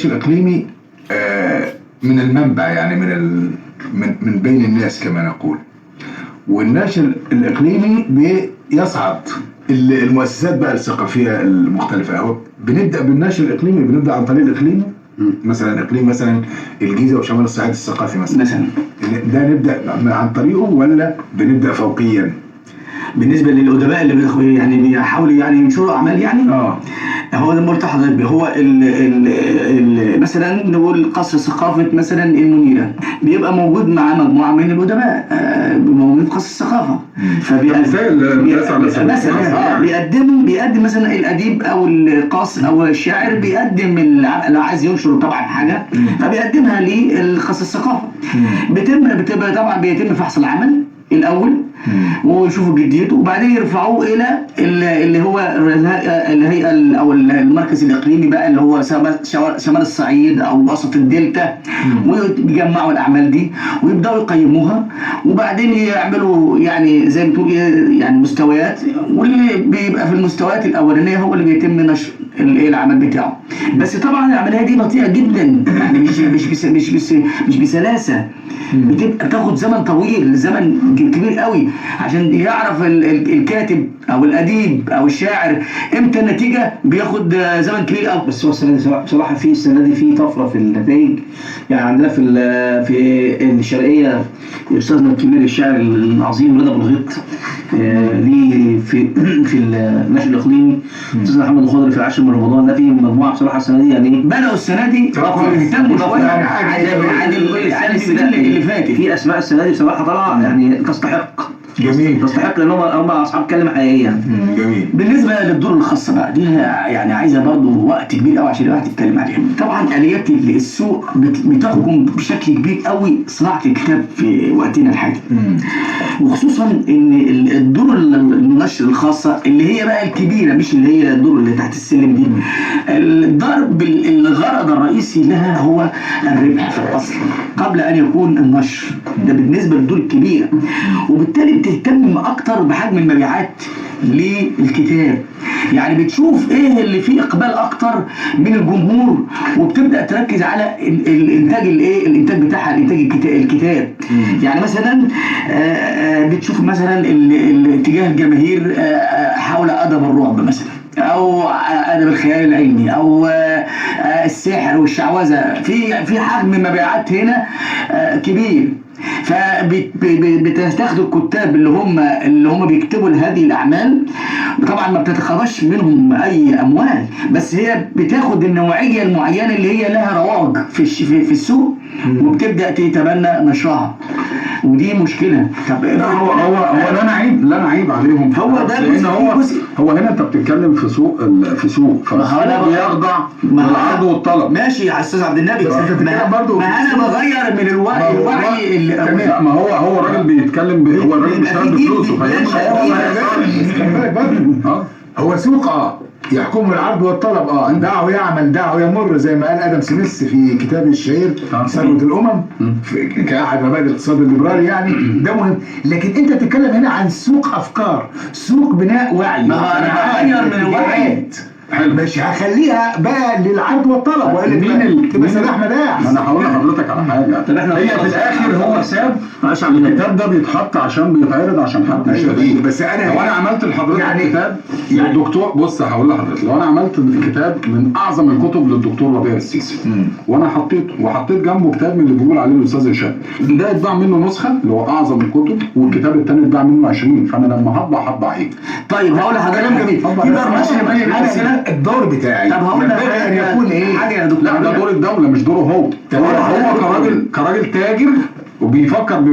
الإقليمي من المنبع، يعني من بين الناس كما نقول. والنشر الإقليمي بيصعد المؤسسات بقى الثقافية المختلفة. أهو بنبدأ بالنشر الإقليمي، بنبدأ عن طريق الإقليمي. مثلا إقليم مثلا الجيزة وشمال الصعيد الثقافي مثلا ده نبدأ عن طريقه ولا بنبدأ فوقيا؟ بالنسبه للادباء اللي يعني بيحاولوا يعني ينشروا اعمال يعني هو ده مرتاح حضرتك. هو ال مثلا نقول قصر ثقافه مثلا المنيره بيبقى موجود مع مجموعه من الادباء موجودين في قصر الثقافه، مثلا بيقدم مثلا الاديب او القاصر او الشاعر بيقدم لو عايز ينشر طبعا حاجه فبيقدمها للقصر الثقافه. بتبقى طبعا بيتم فحص العمل الاول ويشوفوا جديته وبعدين يرفعوه الى اللي هو الهيئه او المركز الاقليمي بقى اللي هو شمال الصعيد او وسط الدلتا، ويجمعوا الاعمال دي ويبداوا يقيموها وبعدين يعملوا يعني زي ما تقول يعني مستويات، واللي بيبقى في المستويات الاولانيه هو اللي بيتم نشر العمل بتاعه. بس طبعا العمليه دي بطيئه جدا، يعني مش بسلاسه، بتاخد زمن طويل، زمن كبير قوي عشان يعرف الكاتب او الاديب او الشاعر امتى النتيجه، بياخد زمن كبير قوي. بس هو السنه دي بصراحه السنه دي في طفره في النتائج. يعني عندنا في الشرقيه استاذنا الكبير الشاعر العظيم رضا بالغيط ليه في النشر الاقليمي، استاذنا محمد الخضري في العاشر من رمضان. ده في مجموعه بصراحه السنه دي يعني بداوا السنه دي يهتموا شويه عن السنه اللي فاتت. في اسماء السنه دي بصراحه طالعه يعني تستحق لان هم اصحاب كلمه حقيقيه يعني. جميل. بالنسبه للدور الخاصه بقى دي يعني عايزه برضو وقت كبير قوي عشان الواحد يتكلم عليها. طبعا اليات السوق بتحكم بشكل كبير قوي صناعه الكتاب في وقتنا الحالي، وخصوصا ان الدور النشر الخاصه اللي هي بقى الكبيره، مش اللي هي الدور اللي تحت السلم دي. الغرض الرئيسي لها هو الربح في الاصل قبل ان يكون النشر، ده بالنسبه للدور الكبيره، وبالتالي بتهتم اكتر بحجم المبيعات للكتاب. يعني بتشوف ايه اللي فيه اقبال اكتر من الجمهور وبتبدا تركز على الانتاج الانتاج بتاعها، الانتاج الكتاب. يعني مثلا بتشوف مثلا الاتجاه الجماهير حول ادب الرعب مثلا، او ادب الخيال العلمي، او السحر والشعوذه، في حجم مبيعات هنا كبير. فبتاخدوا الكتاب اللي هم بيكتبوا هذه الاعمال، طبعا ما بتتخرجش منهم اي اموال، بس هي بتاخد النوعيه المعينه اللي هي لها رواج في السوق وبتبدا تتبنى نشرها، ودي مشكله. طب هو لا نعيب عليهم، هو ده لان هو هنا انت بتتكلم في سوق فالسوق بيخضع للعرض والطلب. ماشي يا استاذ عبد النبي، ما انا بغير من الوعي لا، ما هو الراجل بيتكلم هو الراجل بيشتغل بفلوسه، هو سوق يحكم العرض والطلب. دعه يعمل دعه يمر، زي ما قال ادم سميث في كتاب الشهير ثروة الامم كاحد مبادئ الاقتصاد الليبرالي. يعني ده مهم، لكن انت بتتكلم هنا عن سوق افكار، سوق بناء وعي. ما انا هغير من الوعي، مش هخليها بقى للعرض والطلب، وقال مين تبقى سلاح مداح. ما انا هقول لحضرتك على حاجه. طب احنا هي في الاخر هو حساب الكتاب ده بيتحط عشان بيتعرض عشان حد يشتريه. بس انا لو انا عملت لحضرتك يعني كتاب الدكتور، بص هقول لحضرتك، لو انا عملت كتاب من اعظم الكتب للدكتور ربيع السيسي وانا حطيت جنبه كتاب من اللي بيقول عليه الاستاذ هشام، ده اتباع منه نسخه اللي هو اعظم الكتب، والكتاب الثاني اتباع منه 20، فانا لما هطبع ايه؟ طيب هقول لحضرتك جميل الدور بتاعي. طب هقول لك يكون ايه حاجه يا دكتور. لا، ده دور الدوله مش دوره هو. هو كراجل تاجر وبيفكر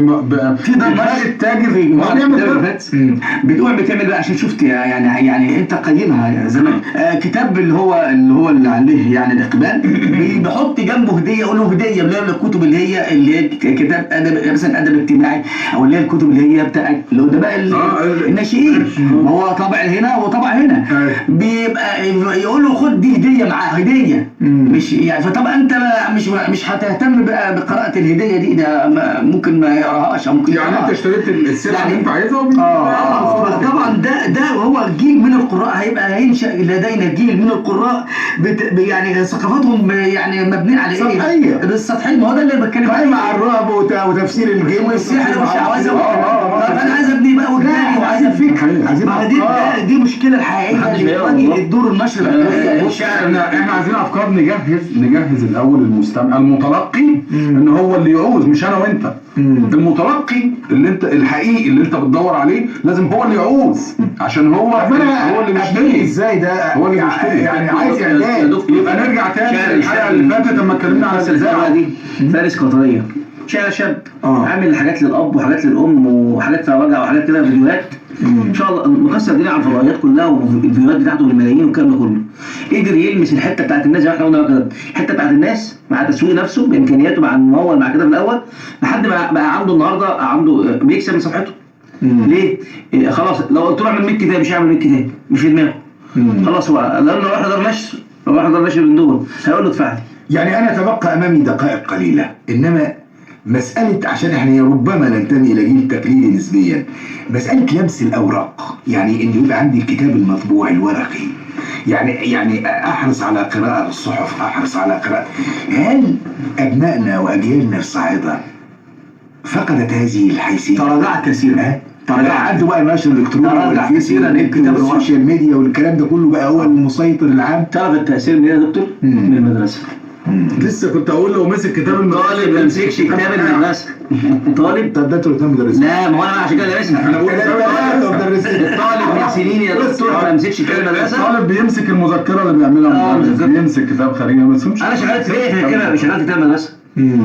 في دماغ التاجر بتعمل بقى عشان شفت يعني انت قيمها زمان. كتاب اللي عليه يعني الاقبال بيحط جنبه هديه، يقول له هديه اللي هي الكتب اللي هي كتاب ادب مثلا ادب اجتماعي، او اللي هي الكتب اللي هي بتاعت الادباء الناشئين، ما هو طبع هنا وطبع هنا، بيبقى يقول له خد دي هديه معاه هديه، مش يعني. فطبعا انت مش هتهتم بقى بقراءه الهديه دي، ده ممكن ما يقراهاش او ممكن يعني انت اشتريت السلعه اللي انت عايزها طبعا ده هو جيل من القراء هينشا لدينا جيل من القراء يعني ثقافتهم يعني مبنيه على ايه؟ سطحيه. بالسطحيه، ما هو ده اللي بتكلم عليه مع الرعب وتفسير الجيم والسحر والشعوذه. انا عايز ابني بقى وداني وعايز افكر، دي مشكله الحقيقيه اللي بتواجه الدور النشر. احنا عايزين افكار نجهز الاول المستمع المتلقي ان هو اللي يعوز، مش انا وانت. المتلقي اللي انت الحقيقي اللي انت بتدور عليه لازم هو اللي يعوز، عشان هو اللي بيشتري. ازاي ده هو اللي بيشتري يعني عايز اعداد. يبقى نرجع تاني الحلقه اللي فاتت لما اتكلمنا على الإذاعة دي. فارس قطريه شاعر شاب عامل حاجات للاب وحاجات للام وحاجات فيها وجع وحاجات كده، فيديوهات ان شاء الله مكسر الدنيا على الفضائيات كلها، والفيديوهات بتاعته بالملايين والكلام ده كله. قدر يلمس الحته بتاعت الناس زي ما احنا قلنا كده، الحته بتاعت الناس مع تسويق نفسه بامكانياته، مع الممول، مع كده في الاول، لحد ما بقى عنده النهارده بيكسب من صفحته. ليه؟ خلاص لو قلت له اعمل 100 كتاب مش هيعمل 100 كتاب، مش في دماغه. خلاص هو لو راح دار نشر من دول هيقول له ادفع لي. يعني انا تبقى امامي دقائق قليله، انما مسألة عشان احنا ربما ننتمي إلى جيل تقليدي نسبيا، مسألة لمس الأوراق، يعني إن يبقى عندي الكتاب المطبوع الورقي، يعني أحرص على قراءة الصحف، أحرص على قراءة. هل أبنائنا وأجيالنا الصاعدة فقدت هذه الحيثية؟ تراجعت كثيرا. عنده بقى النشر الإلكتروني والفيسبوك والسوشيال ميديا والكلام ده كله بقى هو المسيطر العام. تعرف التأثير من إيه يا دكتور؟ من المدرسة. لسه كنت اقول لو مسك كتاب المدرسه طالب ما يمسكش كتاب المدرسه. طالب طب ده انتوا الاثنين مدرسين. لا ما هو انا عشان كده درسنا. انا بقول الطالب من سنين يا دكتور ما يمسكش كتاب المدرسه. الطالب بيمسك المذكره اللي بيعملها المدرس، بيمسك كتاب خارجي ما يمسكش. انا شغال في كتاب المدرسه،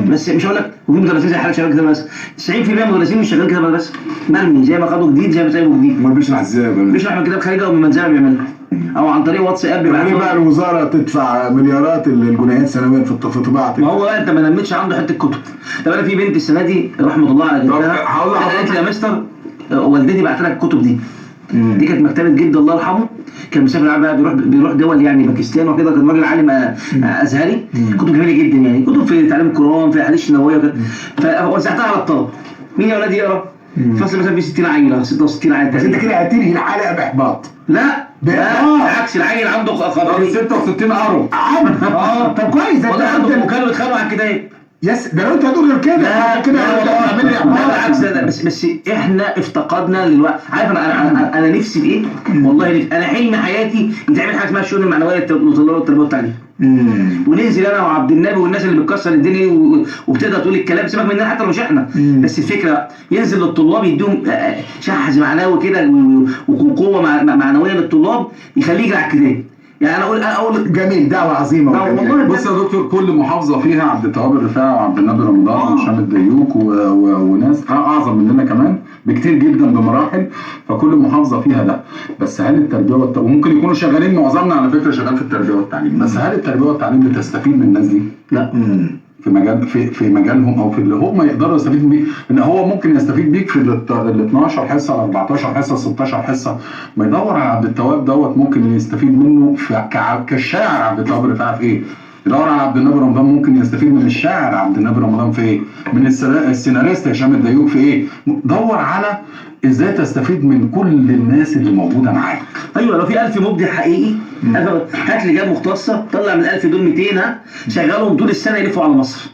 بس مش هقول لك وفي مدرسين زي حالك شغال كتاب المدرسه، 90% من المدرسين مش شغالين كتاب المدرسه، مرمي زي ما خدوا جديد زي ما سايبوا جديد. ما بيشرح ازاي؟ بيشرح من كتاب خارجي او من منزله بيعملها، او عن طريق واتساب يعني بقى الوزاره تدفع مليارات الجنيهات سنويا في طباعه. ما هو انت ما نمتش عنده حته كتب. طب انا في بنت السنه دي رحمه الله على جدها قالت لي يا مستر والدتي بعت لك الكتب دي. دي كانت مكتبه جد الله يرحمه، كان مسافر بقى بيروح دول يعني باكستان وكده، كان راجل عالم ازهري. كتب جميله جدا يعني، كتب في تعليم القران، في احاديث نبويه وكده، فوزعتها على الطلبه. مين يا ولاد يقرا؟ فصل مثلا في 60 عيل 66 عيل. بس انت كده هتنهي الحلقه باحباط. لا بالعكس، العيل عنده 66 قروا. طب كويس. ده عنده كانوا بيتخانقوا على الكتاب. ده لو انت هتقول غير كده لا بالعكس، بس احنا افتقدنا للوقت. عارف انا نفسي بايه؟ والله انا حلم حياتي يتعمل حاجه اسمها الشؤون المعنويه للطلاب والتربيه والتعليم. وننزل انا وعبد النبي والناس اللي بتكسر الدنيا وبتقدر تقول الكلام، سيبك مننا حتى لو مش احنا. بس الفكره ينزل للطلاب يديهم شحذ معنوي كده وقوه معنويه للطلاب، يخليه يجري على الكتاب. يعني انا اقول جميل، دعوه عظيمه والله. بص يا دكتور، كل محافظه فيها عبد التواب الرفاعي وعبد النبي رمضان وهشام الديوك وناس اعظم مننا كمان بكتير جدا بمراحل، فكل محافظه فيها ده. بس هل التربيه وممكن يكونوا شغالين، معظمنا على فكره شغال في التربيه والتعليم، بس هل التربيه والتعليم بتستفيد من الناس دي؟ لا. في مجالهم او في اللي هم يقدروا يستفيدوا بيه، ان هو ممكن يستفيد بيك في ال 12 حصه، ال 14 حصه، 16 حصه، ما يدور على عبد التواب دوت ممكن يستفيد منه كالشاعر عبد التواب الرفاعي في ايه؟ يدور على عبد النبي رمضان ممكن يستفيد من الشاعر عبد النبي رمضان في ايه؟ من السيناريست هشام الديوك في ايه؟ دور على ازاي تستفيد من كل الناس اللي موجوده معاك. ايوه، لو في 1000 مبدع حقيقي هات لي جاب مختصه، طلع من 1000 دول 200 شغلهم طول السنه يلفوا على مصر.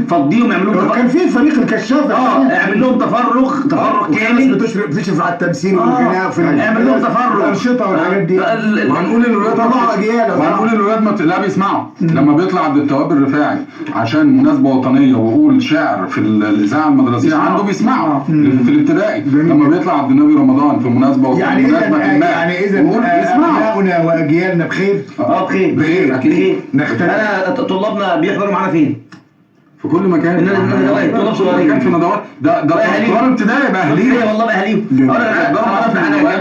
فضيهم يعملوا لهم كان في فريق الكشاف اعمل لهم تفرغ كامل، بتشرف على التمثيل والغناء اعمل لهم تفرغ الانشطه والحاجات دي. وهنقول للولاد لا بيسمعوا لما بيطلع عبد التواب الرفاعي عشان مناسبه وطنيه ويقول شعر في الاذاعه المدرسيه عنده بيسمعوا في الابتدائي. لما بيطلع عبد النبي رمضان في مناسبه يعني اذا ابنائنا واجيالنا بخير. بخير اكيد. انا طلابنا بيحضروا معانا فين؟ في كل مكان. ندوات في ندوات ده طلاب ابتدائي باهليه والله باهليه.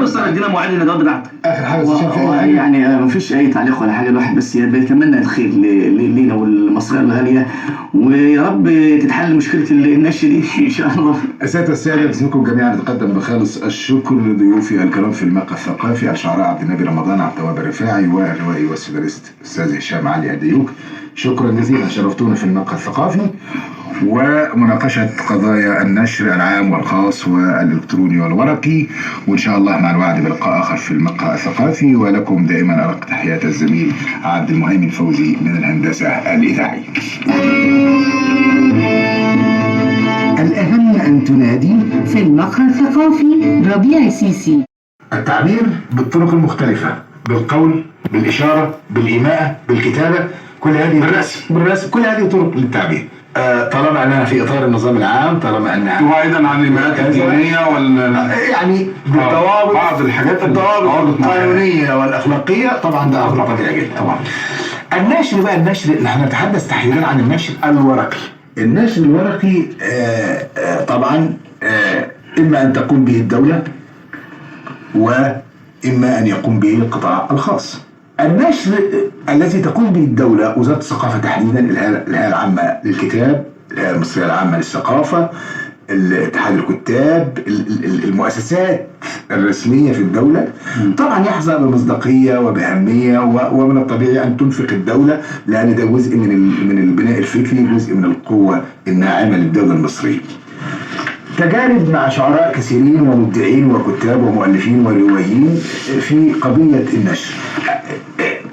بص انا ادينا مواعيد الندوات بتاعتك. اخر حاجه استاذ يعني مفيش اي تعليق ولا حاجه، الواحد بس بيتمنى الخير لينا والمصريه الغاليه، ويا رب تتحل مشكله النشر دي ان شاء الله. السادة السادة باسمكم جميعا نتقدم بخالص الشكر لضيوفي الكرام في المقهى الثقافي الشعراء عبد النبي رمضان، عبد التواب الرفاعي، والروائي والسيناريست الاستاذ هشام علي الديوك. شكرا جزيلا، شرفتونا في المقهى الثقافي ومناقشة قضايا النشر العام والخاص والإلكتروني والورقي، وإن شاء الله مع الوعد بلقاء آخر في المقهى الثقافي. ولكم دائما أرق تحيات الزميل عبد المهيمن فوزي من الهندسة الإذاعية. الأهم أن تنادي في المقهى الثقافي ربيع سيسي. التعبير بالطرق المختلفة، بالقول، بالإشارة، بالإيماءة، بالكتابة، كل هذه بالرسم، كل هذه طرق للتعبير. طالما أنها في إطار النظام العام، طالما أنها وأيضا عن الإيماءات الدينية يعني بالضوابط، بعض الحاجات الضوابط القانونية والأخلاقية، طبعا ده أمر طبيعي جدا. طبعا النشر بقى، النشر نحن نتحدث تحديدا عن النشر الورقي. النشر الورقي طبعا إما أن تقوم به الدولة وإما أن يقوم به القطاع الخاص. النشر الذي تقوم به الدولة، وزارة الثقافة تحديدا، الهيئة العامة للكتاب، الهيئة المصرية العامة للثقافة، اتحاد الكتاب، المؤسسات الرسمية في الدولة، طبعا يحظى بمصداقية وبأهمية، ومن الطبيعي أن تنفق الدولة، لأن ده جزء من البناء الفكري، جزء من القوة الناعمة للدولة المصرية. تجارب مع شعراء كثيرين ومبدعين وكتاب ومؤلفين وروائيين في قضية النشر.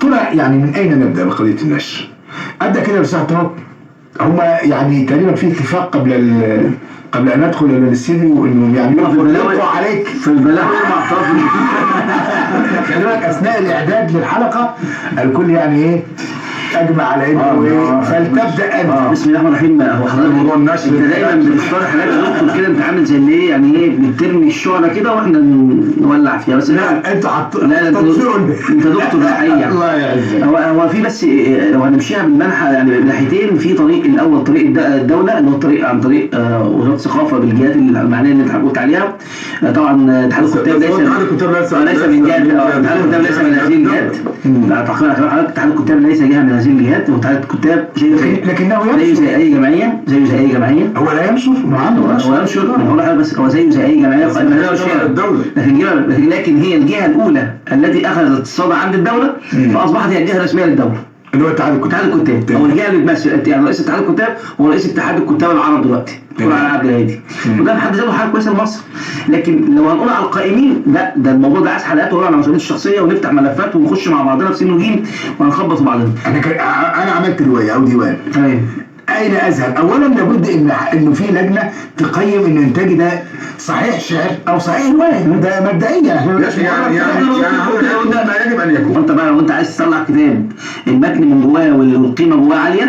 ترى يعني من أين نبدأ بقضية النشر؟ أبدأ كده بساعة هم يعني تقريبا في اتفاق قبل أن ندخل إلى الاستديو إنهم يعني يلقوا عليك في البلاغ مع طرف خلي بالك أثناء الإعداد للحلقة الكل يعني إيه أجمع على إنه فلتبدأ أنت. بسم الله الرحمن الرحيم. هو حضرتك موضوع النشر أنت دايما بتختار حاجات دكتور كده، أنت عامل زي اللي إيه يعني إيه بترمي الشعلة كده وإحنا نولع فيها. بس لا أنت لا أنت دكتور الحقيقة. الله يعزك. هو في بس لو هنمشيها بالمنحى يعني ناحيتين، في طريق الأول طريق الدولة اللي هو الطريق عن طريق وزارة الثقافة بالجهات المعنية اللي أنت قلت عليها. طبعا اتحاد الكتاب ليس من جهة، اتحاد الكتاب ليس من هذه الجهات. اتحاد الكتاب ليس جهة من هذه الجهات، واتحاد الكتاب لكنه زيه زي اي جمعيه، هو لا ينشر هو ينشر. بقول حاجه بس، هو زيه زي اي جمعيه الدوله، لكن هي الجهه الاولى التي اخذت الصدى عند الدوله، فاصبحت هي الجهه الرسميه للدوله اللي هو اتحاد الكتاب، او الجهه اللي بتمثل يعني رئيس اتحاد الكتاب هو رئيس اتحاد الكتاب العرب دلوقتي، دكتور علي عبد الهادي، وده بحد ذاته حاجه كويسه لمصر. لكن لو هنقول على القائمين، لا ده الموضوع ده عايز حلقات ونقول على مسؤوليتي الشخصيه ونفتح ملفات ونخش مع بعضنا في سين وجيم وهنخبط في بعضنا. انا عملت روايه او ديوان. اين اذهب؟ اولا لابد انه في لجنه تقيم ان انتاجي ده صحيح شعر او صحيح روايه، ده مبدئيا يعني ما يجب ان يكون. انت بقى لو انت عايز تطلع كتاب المتن من جواه والقيمه جواه عاليه